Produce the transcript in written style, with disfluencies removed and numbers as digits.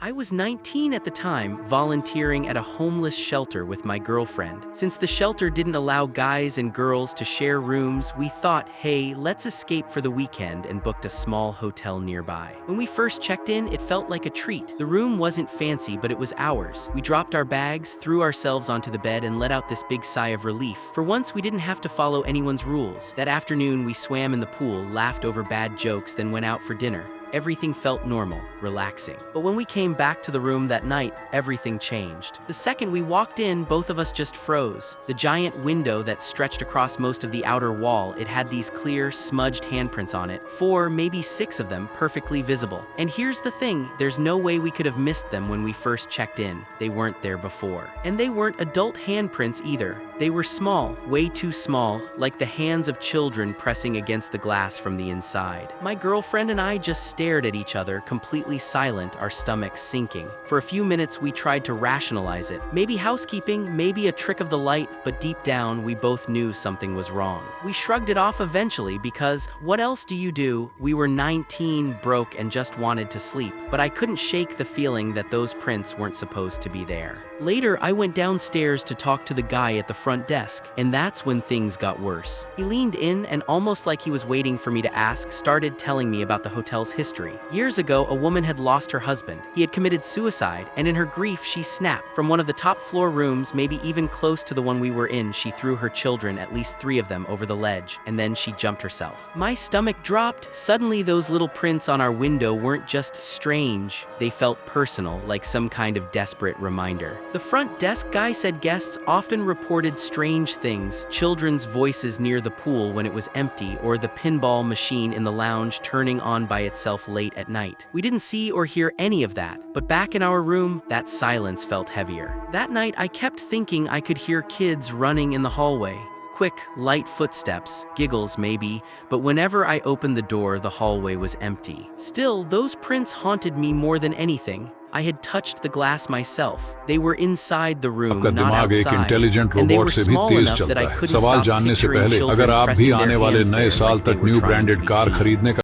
I was 19 at the time, volunteering at a homeless shelter with my girlfriend. Since the shelter didn't allow guys and girls to share rooms, we thought, hey, let's escape for the weekend, and booked a small hotel nearby. When we first checked in, it felt like a treat. The room wasn't fancy, but it was ours. We dropped our bags, threw ourselves onto the bed, and let out this big sigh of relief. For once, we didn't have to follow anyone's rules. That afternoon, we swam in the pool, laughed over bad jokes, then went out for dinner. Everything felt normal, relaxing. But when we came back to the room that night, everything changed. The second we walked in, both of us just froze. The giant window that stretched across most of the outer wall, it had these clear, smudged handprints on it. 4, maybe 6 of them, perfectly visible. And here's the thing, there's no way we could have missed them when we first checked in. They weren't there before. And they weren't adult handprints either. They were small, way too small, like the hands of children pressing against the glass from the inside. My girlfriend and I just stared at each other, completely silent, our stomachs sinking. For a few minutes, we tried to rationalize it. Maybe housekeeping, maybe a trick of the light, but deep down, we both knew something was wrong. We shrugged it off eventually because, what else do you do? We were 19, broke, and just wanted to sleep. But I couldn't shake the feeling that those prints weren't supposed to be there. Later, I went downstairs to talk to the guy at the front desk, and that's when things got worse. He leaned in and, almost like he was waiting for me to ask, started telling me about the hotel's history. Years ago, a woman had lost her husband. He had committed suicide, and in her grief, she snapped. From one of the top floor rooms, maybe even close to the one we were in, she threw her children, at least 3 of them, over the ledge, and then she jumped herself. My stomach dropped. Suddenly, those little prints on our window weren't just strange. They felt personal, like some kind of desperate reminder. The front desk guy said guests often reported strange things, children's voices near the pool when it was empty, or the pinball machine in the lounge turning on by itself late at night. We didn't see or hear any of that, but back in our room, that silence felt heavier. That night, I kept thinking I could hear kids running in the hallway. Quick, light footsteps, giggles maybe, but whenever I opened the door, the hallway was empty. Still, those prints haunted me more than anything. I had touched the glass myself. They were inside the room, आपका not दिमाग एक outside, intelligent and they robot were से भी small Tej enough that चलता I है। couldn't सवाल stop जानने से picturing पहले children अगर आप भी pressing their आने वाले hands नए there साल like they तक were new trying to branded be car seen. खरीदने का